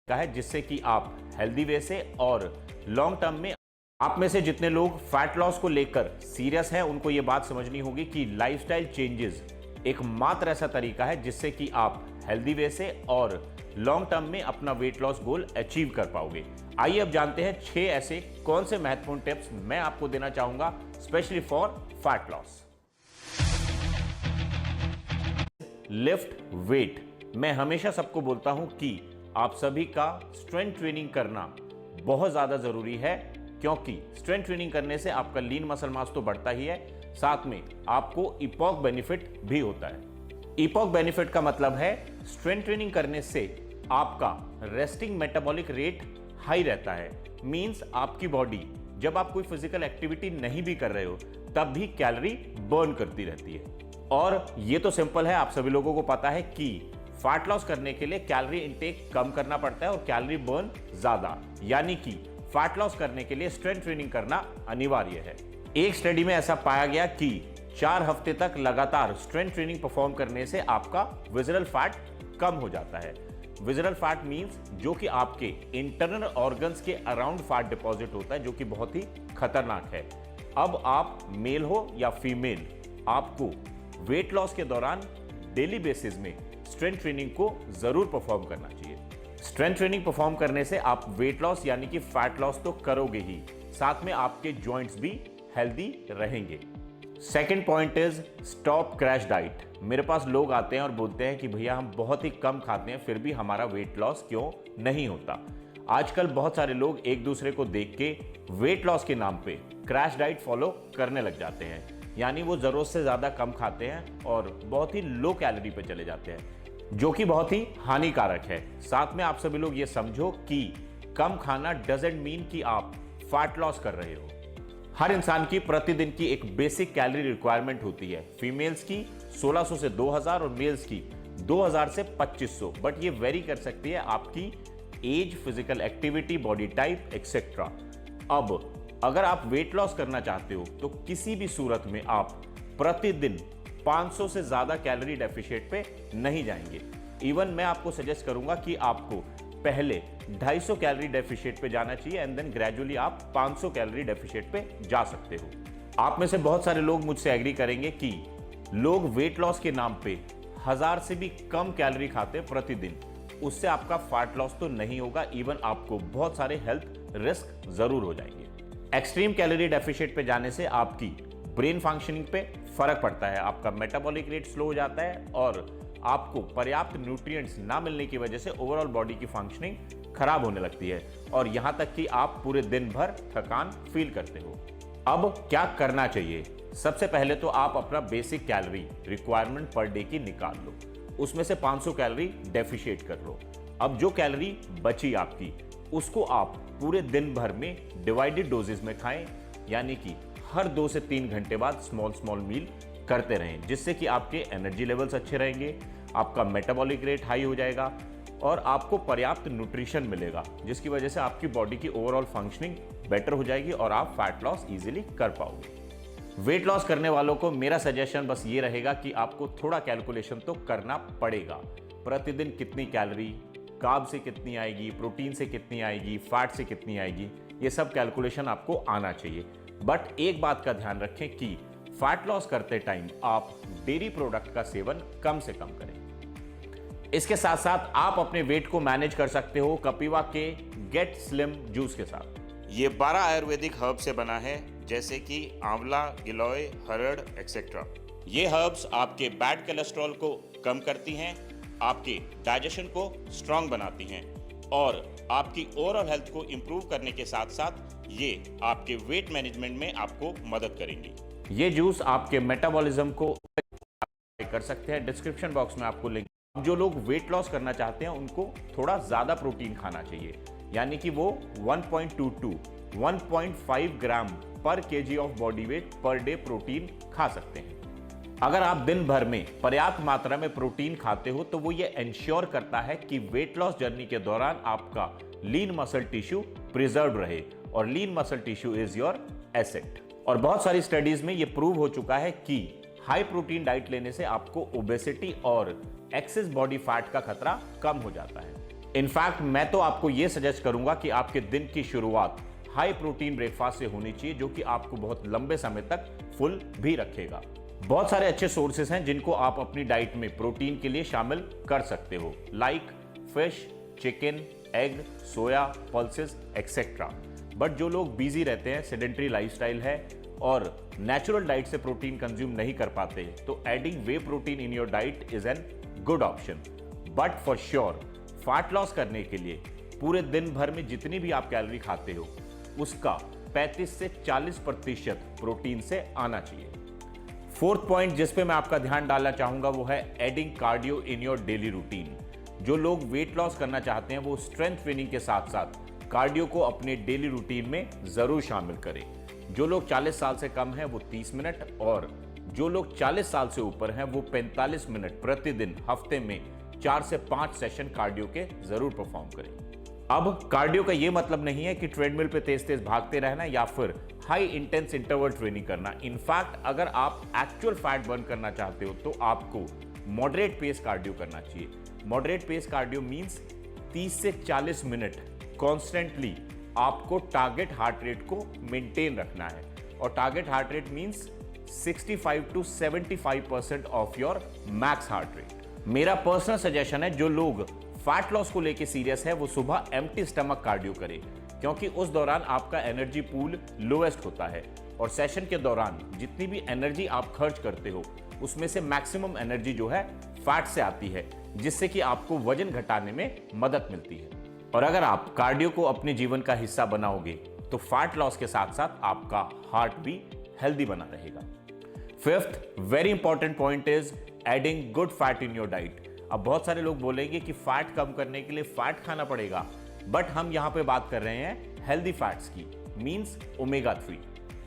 का है जिससे कि आप हेल्दी वे से और लॉन्ग टर्म में आप में से जितने लोग फैट लॉस को लेकर सीरियस हैं उनको ये बात समझनी होगी कि लाइफस्टाइल चेंजेस एक मात्र ऐसा तरीका है जिससे कि आप हेल्दी वे से और लॉन्ग टर्म में अपना वेट लॉस गोल अचीव कर पाओगे। आइए अब जानते हैं 6 ऐसे कौन से महत्वपूर्ण टिप्स मैं आपको देना चाहूंगा specially for fat loss. Lift weight. मैं हमेशा सबको बोलता हूं कि आप सभी का स्ट्रेंथ ट्रेनिंग करना बहुत ज्यादा जरूरी है, क्योंकि स्ट्रेंथ ट्रेनिंग करने से आपका लीन मसल मास तो बढ़ता ही है, साथ में आपको इपॉक बेनिफिट भी होता है। इपॉक बेनिफिट का मतलब है स्ट्रेंथ ट्रेनिंग करने से आपका रेस्टिंग मेटाबॉलिक रेट हाई रहता है। मींस आपकी बॉडी जब आप कोई फिजिकल एक्टिविटी नहीं भी कर रहे हो तब भी कैलोरी बर्न करती रहती है। और ये तो सिंपल है, आप सभी लोगों को पता है कि फैट लॉस करने के लिए कैलोरी इंटेक कम करना पड़ता है और कैलोरी बर्न ज्यादा, यानी कि फैट लॉस करने के लिए स्ट्रेंथ ट्रेनिंग करना अनिवार्य है। एक स्टडी में ऐसा पाया गया कि 4 हफ्ते तक लगातार स्ट्रेंथ ट्रेनिंग परफॉर्म करने से आपका विजरल फैट कम हो जाता है। विजरल फैट मींस जो कि आपके इंटरनल ऑर्गन्स के अराउंड फैट डिपॉजिट होता है, जो कि बहुत ही खतरनाक है। अब आप मेल हो या फीमेल, आपको वेट लॉस के दौरान डेली बेसिस में स्ट्रेंथ ट्रेनिंग को जरूर परफॉर्म करना चाहिए। स्ट्रेंथ ट्रेनिंग परफॉर्म करने से आप वेट लॉस यानी कि फैट लॉस तो करोगे ही, साथ में आपके जॉइंट्स भी हेल्दी रहेंगे। Second point is stop crash diet. मेरे पास लोग आते हैं और बोलते हैं कि भैया हम बहुत ही कम खाते हैं फिर भी हमारा वेट लॉस क्यों नहीं होता। आजकल बहुत सारे लोग एक दूसरे को देख के वेट लॉस के नाम पे क्रैश डाइट फॉलो करने लग जाते हैं, यानी वो जरूरत से ज्यादा कम खाते हैं और बहुत ही लो कैलोरी पे चले जाते हैं, जो कि बहुत ही हानिकारक है। साथ में आप सभी लोग ये समझो कि कम खाना डजंट मीन कि आप फैट लॉस कर रहे हो। हर इंसान की प्रतिदिन की एक बेसिक कैलोरी रिक्वायरमेंट होती है। फीमेल्स की 1600 से 2000 और मेल्स की 2000 से 2500, बट ये वेरी कर सकती है आपकी age, physical activity, body type etcetera. अब अगर आप वेट लॉस करना चाहते हो तो किसी भी सूरत में आप प्रतिदिन 500 से ज्यादा कैलोरी डेफिशिएट पे नहीं जाएंगे। इवन मैं आपको सजेस्ट करूंगा कि आपको पहले 250 कैलोरी डेफिशिएट पे जाना चाहिए एंड देन ग्रेजुअली आप 500 कैलोरी डेफिशिएट पे जा सकते हो। आप में से बहुत सारे लोग मुझसे एग्री करेंगे कि लोग वेट लॉस के नाम पे 1000 से भी कम कैलोरी खाते प्रतिदिन, उससे आपका फैट लॉस तो नहीं होगा, इवन आपको बहुत सारे हेल्थ रिस्क जरूर हो जाएंगे। एक्सट्रीम कैलोरी डेफिशिएट पे जाने से आपकी ब्रेन फंक्शनिंग पे फर्क पड़ता है, आपका मेटाबॉलिक रेट स्लो हो जाता है और आपको पर्याप्त न्यूट्रिएंट्स ना मिलने की वजह से ओवरऑल बॉडी की फंक्शनिंग खराब होने लगती है और यहां तक कि आप पूरे दिन भर थकान फील करते हो। अब क्या करना चाहिए? सबसे पहले तो आप अपना basic calorie requirement per day की निकाल लो, उसमें से 500 कैलोरी डेफिशिएट कर लो। अब जो कैलोरी बची आपकी उसको आप पूरे दिन भर में डिवाइडेड डोजेस में खाएं, यानी कि हर 2 से 3 घंटे बाद स्मॉल मील करते रहें, जिससे कि आपके एनर्जी लेवल्स अच्छे रहेंगे, आपका मेटाबॉलिक रेट हाई हो जाएगा और आपको पर्याप्त न्यूट्रिशन मिलेगा, जिसकी वजह से आपकी बॉडी की ओवरऑल फंक्शनिंग बेटर हो जाएगी और आप फैट लॉस इजीली कर पाओगे। वेट लॉस करने वालों को मेरा सजेशन बस ये रहेगा कि आपको थोड़ा कैलकुलेशन तो करना पड़ेगा। प्रतिदिन कितनी कैलोरी, कार्ब से कितनी आएगी, प्रोटीन से कितनी आएगी, फैट से कितनी आएगी, ये सब कैलकुलेशन आपको आना चाहिए। बट एक बात का ध्यान रखें कि फैट लॉस करते टाइम आप डेयरी प्रोडक्ट का सेवन कम से कम करें। इसके साथ साथ आप अपने वेट को मैनेज कर सकते हो कपिवा के गेट स्लिम जूस के साथ। ये 12 आयुर्वेदिक हर्ब से बना है, जैसे कि आंवला, गिलोय, हरड़ एक्सेट्रा। ये हर्ब्स आपके बैड कोलेस्ट्रॉल को कम करती हैं, आपके डाइजेशन को स्ट्रांग बनाती हैं और आपकी ओवरऑल हेल्थ को इंप्रूव करने के साथ साथ ये आपके वेट मैनेजमेंट में आपको मदद करेंगी। ये जूस आपके मेटाबॉलिज्म को कर सकते हैं। डिस्क्रिप्शन बॉक्स में आपको लिंक। जो लोग वेट लॉस करना चाहते हैं उनको थोड़ा ज्यादा प्रोटीन खाना चाहिए, यानी कि वो 1.5 ग्राम पर KG of body weight per day protein खा सकते हैं। अगर आप दिन भर में पर्याप्त मात्रा में प्रोटीन खाते हो तो वो ये इंश्योर करता है कि वेट लॉस जर्नी के दौरान आपका लीन मसल टिश्यू प्रिजर्व रहे और lean muscle tissue is your asset. और बहुत सारी स्टडीज में ये प्रूव हो चुका है कि हाई प्रोटीन डाइट लेने से आपको ओबेसिटी और एक्सेस बॉडी फैट का खतरा कम हो जाता है। इनफैक्ट मैं तो आपको यह सजेस्ट करूंगा कि आपके दिन की शुरुआत हाई प्रोटीन ब्रेकफास्ट से होनी चाहिए, जो कि आपको बहुत लंबे समय तक फुल भी रखेगा। बहुत सारे अच्छे सोर्सेस हैं जिनको आप अपनी डाइट में प्रोटीन के लिए शामिल कर सकते हो, like fish, chicken, egg, soya, pulses etcetera. But जो लोग बिजी रहते हैं, सेडेंटरी लाइफस्टाइल है और नेचुरल डाइट से प्रोटीन कंज्यूम नहीं कर पाते, तो adding way protein in your diet is an good option. But for sure fat loss करने के लिए पूरे दिन भर में जितनी भी आप कैलोरी खाते हो उसका 35 से 40% प्रोटीन से आना चाहिए। फोर्थ पॉइंट जिस पे मैं आपका ध्यान डालना चाहूंगा वो है adding cardio in your daily routine. जो लोग वेट लॉस करना चाहते हैं वो स्ट्रेंथ ट्रेनिंग के साथ साथ कार्डियो को अपने डेली रूटीन में जरूर शामिल करें। जो लोग 40 साल से कम हैं वो 30 मिनट और जो लोग 40 साल से ऊपर हैं वो 45 मिनट प्रतिदिन हफ्ते में 4 से 5 सेशन कार्डियो के जरूर परफॉर्म करें। अब कार्डियो का यह मतलब नहीं है कि ट्रेडमिल पे तेज तेज भागते रहना या फिर हाई इंटेंस इंटरवल ट्रेनिंग करना। इनफैक्ट अगर आप एक्चुअल फैट बर्न करना चाहते हो तो आपको मॉडरेट पेस कार्डियो करना चाहिए। मॉडरेट पेस कार्डियो मींस 30 से 40 मिनट कॉन्स्टेंटली आपको टारगेट हार्ट रेट को मेंटेन रखना है और target heart rate means 65 to 75% of your max heart rate. मेरा पर्सनल सजेशन है जो लोग फैट लॉस को लेके सीरियस है वो सुबह एम्प्टी स्टमक कार्डियो करे, क्योंकि उस दौरान आपका एनर्जी पूल लोएस्ट होता है और सेशन के दौरान जितनी भी एनर्जी आप खर्च करते हो उसमें से मैक्सिमम एनर्जी जो है फैट से आती है, जिससे कि आपको वजन घटाने में मदद मिलती है। और अगर आप कार्डियो को अपने जीवन का हिस्सा बनाओगे तो फैट लॉस के साथ साथ आपका हार्ट भी हेल्दी बना रहेगा। Fifth very important point is adding good fat in your diet. अब बहुत सारे लोग बोलेंगे कि फैट कम करने के लिए फैट खाना पड़ेगा, बट हम यहां पे बात कर रहे हैं हेल्दी फैट्स की, मींस ओमेगा 3।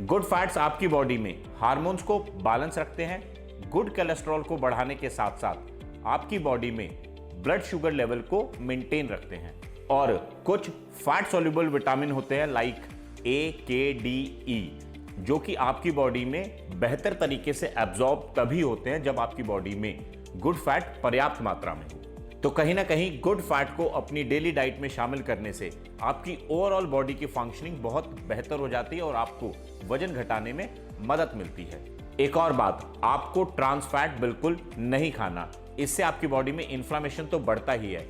गुड फैट्स आपकी बॉडी में हार्मोन्स को बैलेंस रखते हैं, गुड कोलेस्ट्रॉल को बढ़ाने के साथ साथ आपकी बॉडी में ब्लड शुगर लेवल को मेंटेन रखते हैं और कुछ फैट सॉल्युबल विटामिन होते हैं लाइक ए, के, डी, ई, जो कि आपकी बॉडी में बेहतर तरीके से एब्जॉर्ब तभी होते हैं जब आपकी बॉडी में गुड फैट पर्याप्त मात्रा में हो। तो कहीं ना कहीं गुड फैट को अपनी डेली डाइट में शामिल करने से आपकी ओवरऑल बॉडी की फंक्शनिंग बहुत बेहतर हो जाती है और आपको वजन घटाने में मदद मिलती है। एक और बात, आपको ट्रांस फैट बिल्कुल नहीं खाना, इससे आपकी बॉडी में इन्फ्लेमेशन तो बढ़ता ही है,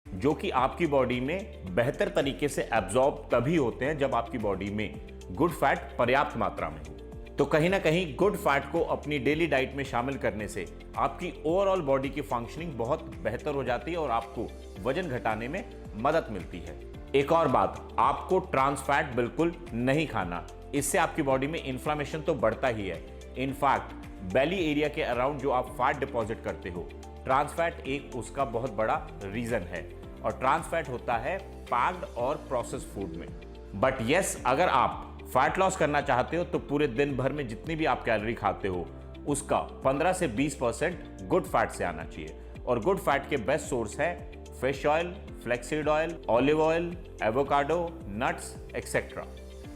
जो कि आपकी बॉडी में बेहतर तरीके से एब्जॉर्ब तभी होते हैं जब आपकी बॉडी में गुड फैट पर्याप्त मात्रा में हो। तो कहीं ना कहीं गुड फैट को अपनी डेली डाइट में शामिल करने से आपकी ओवरऑल बॉडी की फंक्शनिंग बहुत बेहतर हो जाती है और आपको वजन घटाने में मदद मिलती है। एक और बात, आपको ट्रांस फैट बिल्कुल नहीं खाना, इससे आपकी बॉडी में इन्फ्लेमेशन तो बढ़ता ही है। इनफैक्ट बेली एरिया के अराउंड जो आप फैट डिपॉजिट करते हो, ट्रांस फैट एक उसका बहुत बड़ा रीजन है और ट्रांस फैट होता है पैक्ड और प्रोसेस्ड फूड में। बट यस, अगर आप फैट लॉस करना चाहते हो तो पूरे दिन भर में जितनी भी आप कैलोरी खाते हो उसका 15 से 20% गुड फैट से आना चाहिए और गुड फैट के बेस्ट सोर्स है fish oil, flaxseed oil, olive oil, avocado, nuts etcetera.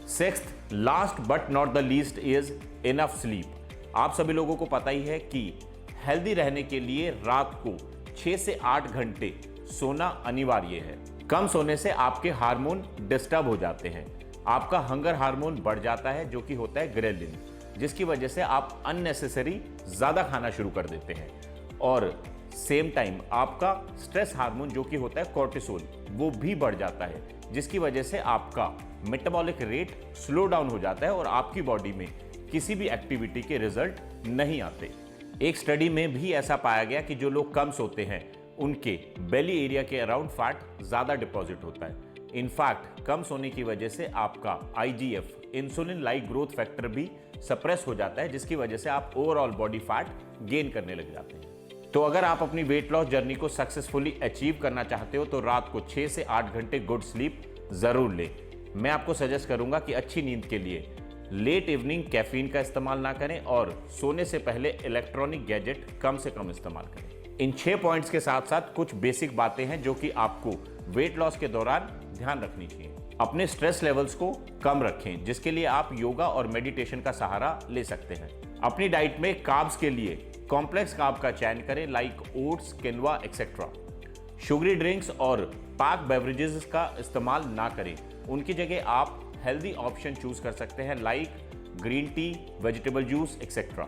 Sixth, last but not the least is enough sleep. आप सभी लोगों को पता ही है कि हेल्दी रहने के लिए रात को 6 से 8 घंटे सोना अनिवार्य है। कम सोने से आपके हार्मोन डिस्टर्ब हो जाते हैं, आपका हंगर हार्मोन बढ़ जाता है जो कि होता है ग्रेलिन, जिसकी वजह से आप अननेसेसरी ज्यादा खाना शुरू कर देते हैं और सेम टाइम आपका स्ट्रेस हार्मोन जो कि होता है कोर्टिसोल वो भी बढ़ जाता है, जिसकी वजह से आपका मेटाबॉलिक रेट स्लो डाउन हो जाता है और आपकी बॉडी में किसी भी एक्टिविटी के रिजल्ट नहीं आते। एक स्टडी में भी ऐसा पाया गया कि जो लोग कम सोते हैं उनके बेली एरिया के अराउंड फैट ज्यादा डिपॉजिट होता है। इनफैक्ट कम सोने की वजह से आपका IGF, insulin like growth factor भी सप्रेस हो जाता है, जिसकी वजह से आप ओवरऑल बॉडी फैट गेन करने लग जाते हैं। तो अगर आप अपनी वेट लॉस जर्नी को सक्सेसफुली अचीव करना चाहते हो तो रात को 6 से 8 घंटे गुड स्लीप जरूर लें। मैं आपको सजेस्ट करूंगा कि अच्छी नींद के लिए लेट इवनिंग कैफीन का इस्तेमाल ना करें और सोने से पहले इलेक्ट्रॉनिक गैजेट कम से कम इस्तेमाल करें। इन 6 पॉइंट्स के साथ साथ कुछ बेसिक बातें हैं जो कि आपको वेट लॉस के दौरान ध्यान रखनी चाहिए। अपने स्ट्रेस लेवल्स को कम रखें, जिसके लिए आप योगा और मेडिटेशन का सहारा ले सकते हैं। अपनी डाइट में कार्ब्स के लिए कॉम्प्लेक्स कार्ब का चयन करें लाइक ओट्स, किनवा एक्सेट्रा। शुगरी ड्रिंक्स और पैक बेवरेजेस का इस्तेमाल ना करें। उनकी जगह आप हेल्दी ऑप्शन चूज कर सकते हैं, like green tea, vegetable juice etcetera.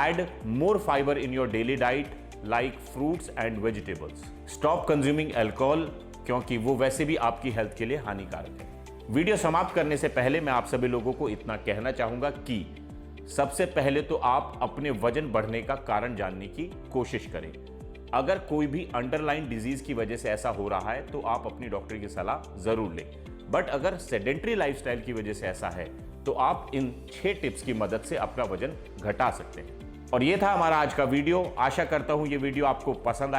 Add more fibre in your daily diet like fruits and vegetables. Stop consuming alcohol, क्योंकि वो वैसे भी आपकी हेल्थ के लिए हानिकारक है। वीडियो समाप्त करने से पहले मैं आप सभी लोगों को इतना कहना चाहूंगा कि सबसे पहले तो आप अपने वजन बढ़ने का कारण जानने की कोशिश करें। अगर कोई भी अंडरलाइन डिजीज की वजह से ऐसा हो रहा है तो आप अपनी डॉक्टर की सलाह जरूर लें। बट अगर सेडेंट्री लाइफस्टाइल की वजह से ऐसा है तो आप इन 6 टिप्स की मदद से अपना वजन घटा सकते हैं। और ये था हमारा आज का वीडियो। आशा करता हूं ये वीडियो आपको पसंद आया।